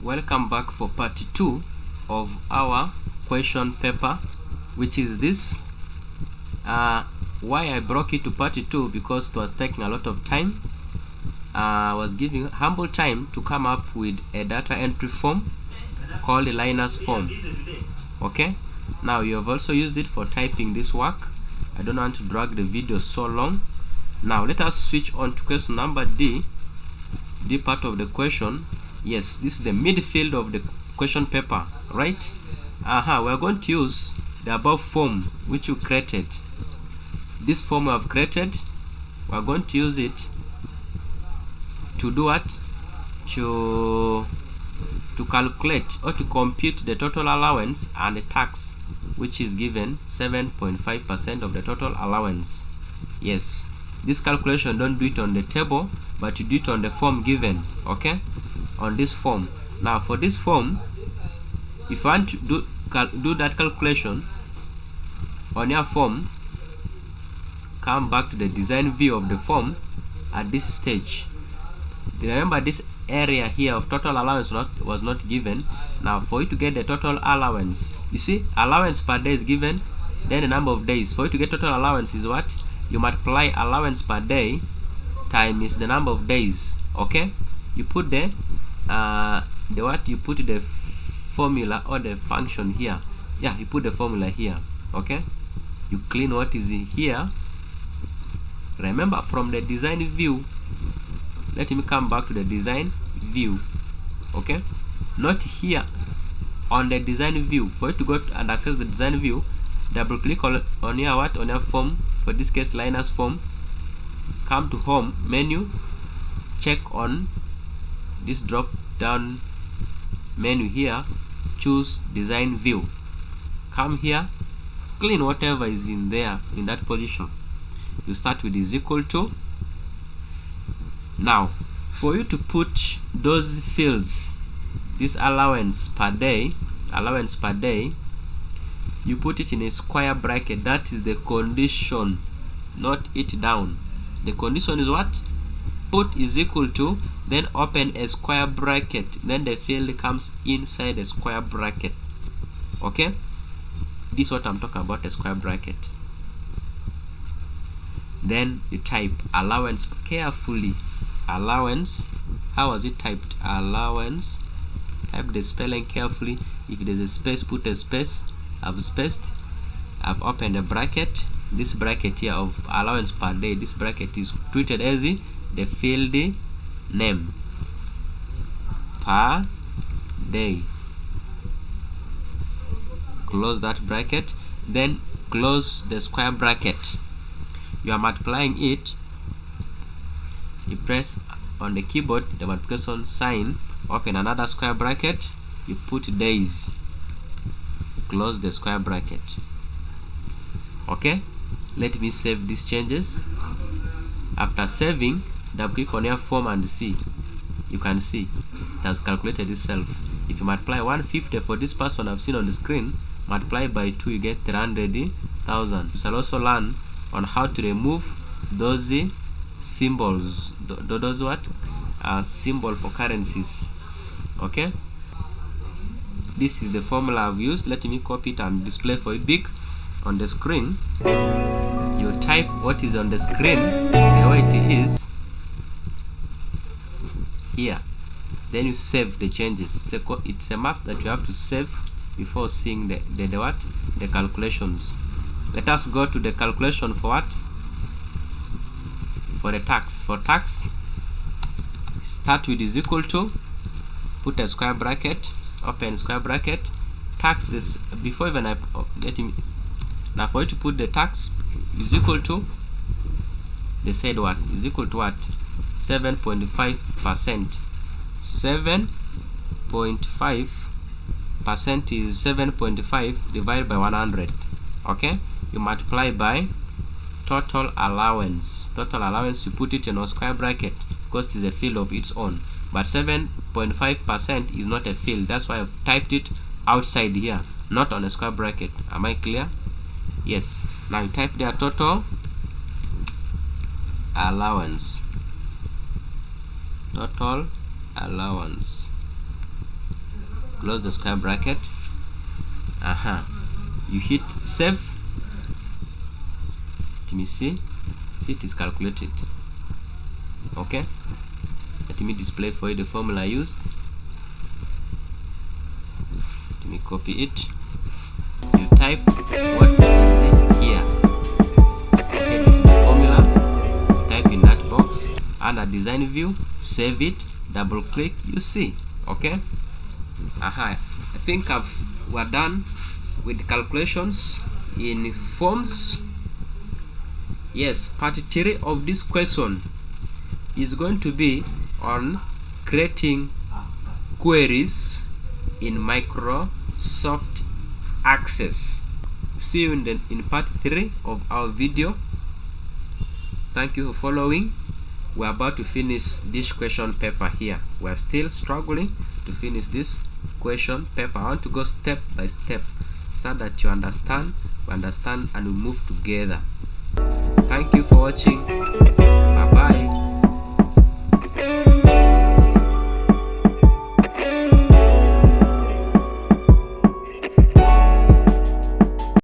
Welcome back for part 2 of our question paper, which is this. Why I broke it to part 2, because it was taking a lot of time. I was giving humble time to come up with a data entry form called the Linus form. Okay, now you have also used it for typing this work. I don't want to drag the video so long. Now let us switch on to question number D part of the question. Yes, this is the midfield of the question paper, right? We are going to use the above form which you created. This form we have created, we are going to use it to do what? To calculate or to compute the total allowance and the tax, which is given 7.5% of the total allowance. Yes, this calculation, don't do it on the table, but you do it on the form given. Okay, on this form. Now for this form, if you want to do that calculation on your form, come back to the design view of the form at this stage. Remember, this area here of total allowance was not given. Now for you to get the total allowance, you see allowance per day is given, then the number of days. For you to get total allowance is what? You multiply allowance per day times the number of days. Okay, you put the formula or the function here. Yeah, you put the formula here. Okay, you clean what is here. Remember, from the design view, let me come back to the design view. Okay, not here on the design view. For you to go and access the design view, double click on your on your form, for this case Linus form. Come to home menu, check on this drop down menu here, choose design view. Come here, clean whatever is in there in that position. You start with is equal to. Now for you to put those fields, this allowance per day, you put it in a square bracket. That is the condition, not it down. The condition is what? Put is equal to, then open a square bracket, then the field comes inside a square bracket. Okay, this is what I'm talking about, a square bracket. Then you type allowance carefully. Allowance, how was it typed? Allowance. Type the spelling carefully. If there's a space, put a space. I've spaced. I've opened a bracket. This bracket here of allowance per day, this bracket is treated as the field name per day. Close that bracket, then close the square bracket. You are multiplying it. You press on the keyboard the multiplication sign, open another square bracket, you put days, close the square bracket. Okay, let me save these changes. After saving, double click on your form and see. You can see it has calculated itself. If you multiply 150 for this person I've seen on the screen, multiply by 2, you get 300,000. You shall also learn on how to remove those symbols, those what symbol for currencies. Okay, this is the formula I've used. Let me copy it and display for it big on the screen. You type what is on the screen the way it is here, then you save the changes. It's a must that you have to save before seeing the calculations. Let us go to the calculation for what? For the tax. For tax, start with is equal to, put a square bracket, open square bracket, tax this before even I let him. Now for you to put the tax is equal to, they said what is equal to what? 7.5%. 7.5% is 7.5 divided by 100. Okay, you multiply by total allowance. Total allowance, you put it in a square bracket because it is a field of its own, but 7.5% is not a field. That's why I've typed it outside here, not on a square bracket. Am I clear? Yes. Now you type there total allowance. Total allowance. close the square bracket. You hit save. Let me see it is calculated. Okay, let me display for you the formula used. Let me copy it. You type what is in here. Okay, this is the formula. Type in that box under design view, save it, double click, you see. Okay, I think we're done with calculations in forms. Yes, part 3 of this question is going to be on creating queries in Microsoft Access. See you in part 3 of our video. Thank you for following. We're about to finish this question paper here. We're still struggling to finish this question paper. I want to go step by step so that you understand, we understand, and we move together. Thank you for watching.